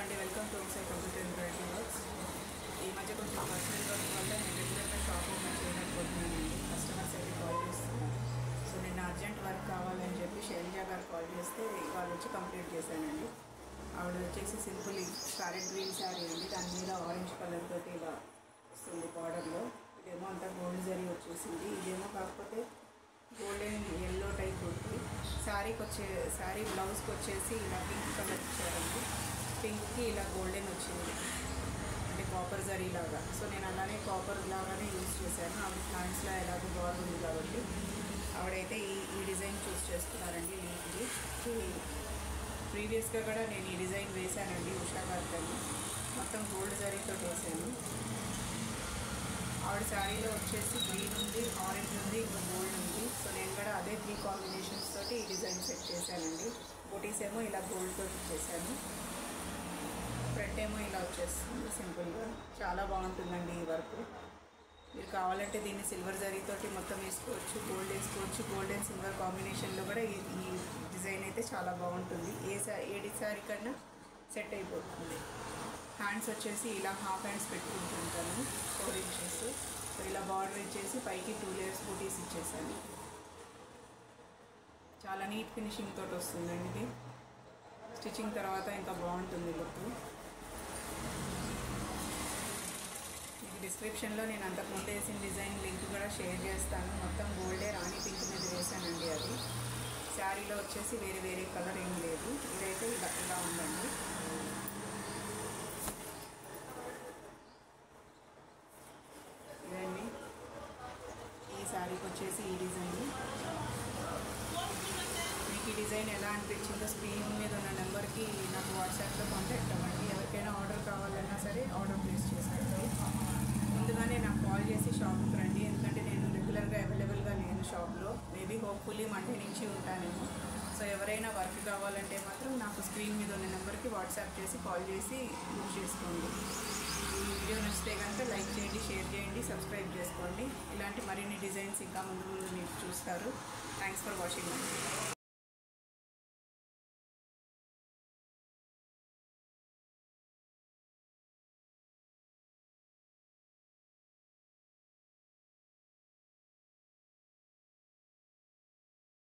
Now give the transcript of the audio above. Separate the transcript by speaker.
Speaker 1: అండి welcome to homeside computer embroidery works. ఈ మధ్య కొంచెం పర్సనల్ వర్క్ వల్ల నేను రెగ్యులర్గా షాప్ ఓపెన్ చేయలేకపోతున్నానండి. కస్టమర్స్ అయితే కాల్ చేస్తున్నారు. సో నేను అర్జెంట్ వర్క్ కావాలని చెప్పి శైలజ గారు కాల్ చేస్తే వాళ్ళు వచ్చి కంప్లీట్ చేశానండి. ఆవిడ వచ్చేసి సింపుల్ ప్యారెట్ గ్రీన్ శారీ అండి, దాని మీద ఆరెంజ్ కలర్ తోటి ఇలా వస్తుంది బార్డర్లో. ఇదేమో అంతా గోల్డ్ జరీ వచ్చేసింది, ఇదేమో కాకపోతే గోల్డెన్ ఎల్లో టైప్ ఉంటుంది. శారీ బ్లౌజ్కి వచ్చేసి ఇలా పింక్ కలర్ ఇచ్చారండి. పింక్కి ఇలా గోల్డెన్ వచ్చింది, అంటే కాపర్ జరీ లాగా. సో నేను అలానే కాపర్ లాగానే యూజ్ చేశాను. ఆవిడ ప్లాంట్స్లో ఎలాగో బాగుంది కాబట్టి ఆవిడైతే ఈ డిజైన్ చూస్ చేసుకున్నారండి. లీఫ్ది ప్రీవియస్గా కూడా నేను ఈ డిజైన్ వేశానండి. ఉషా గారిని మొత్తం గోల్డ్ జరీతో వేసాను. ఆవిడ శారీలో వచ్చేసి గ్రీన్ ఉంది, ఆరెంజ్ ఉంది, ఇంకా గోల్డ్ ఉంది. సో నేను కూడా అదే 3 కాంబినేషన్స్ తోటి ఈ డిజైన్ సెట్ చేశానండి. బొటీస్ ఏమో ఇలా గోల్డ్ తోటి చేశాను, ఫ్రంట్ ఏమో ఇలా వచ్చేస్తుంది సింపుల్గా. చాలా బాగుంటుందండి ఈ వర్క్. మీరు కావాలంటే దీన్ని సిల్వర్ జరీతోటి మొత్తం వేసుకోవచ్చు, గోల్డ్ వేసుకోవచ్చు. గోల్డ్ అండ్ సిల్వర్ కాంబినేషన్లో కూడా ఈ డిజైన్ అయితే చాలా బాగుంటుంది. ఏ శారీ కన్నా సెట్ అయిపోతుంది. హ్యాండ్స్ వచ్చేసి ఇలా హాఫ్ హ్యాండ్స్ పెట్టుకుంటుంటాను, 4 ఇంచెస్. సో ఇలా బార్డర్ ఇచ్చేసి పైకి 2 లేయర్స్ బూటీస్ ఇచ్చేసాను. చాలా నీట్ ఫినిషింగ్ తోటి వస్తుందండి ఇది. స్టిచ్చింగ్ తర్వాత ఇంకా బాగుంటుంది లుక్. మీకు డిస్క్రిప్షన్లో నేను అంతకుముందు వేసిన డిజైన్ లింక్ కూడా షేర్ చేస్తాను. మొత్తం గోల్డే రాణి పింక్ మీద వేసానండి. అది శారీలో వచ్చేసి వేరే వేరే కలర్ ఏం లేదు. ఇదైతే ఇలా ఉందండి. ఇదండి ఈ శారీకి వచ్చేసి ఈ డిజైన్. మీకు ఈ డిజైన్ ఎలా అనిపించిందో స్క్రీన్ మీద ఉన్న నెంబర్కి నాకు వాట్సాప్లో కాంటాక్ట్ అవ్వండి. ఎవరికైనా ఆర్డర్ కావాలన్నా సరే ఆర్డర్ ప్లేస్ చేసుకోండి. ముందుగానే నాకు కాల్ చేసి షాప్కి రండి, ఎందుకంటే నేను రెగ్యులర్గా అవైలబుల్గా లేను షాప్లో. మేబీ హోప్ఫుల్లీ మండే నుంచి ఉంటానేమో. సో ఎవరైనా వర్క్ కావాలంటే మాత్రం నాకు స్క్రీన్ మీద ఉన్న నెంబర్కి వాట్సాప్ చేసి కాల్ చేసి బుక్ చేసుకోండి. ఈ వీడియో నచ్చితే కనుక లైక్ చేయండి, షేర్ చేయండి, సబ్స్క్రైబ్ చేసుకోండి. ఇలాంటి మరిన్ని డిజైన్స్ ఇంకా ముందు మీరు చూస్తారు. Thanks for watching.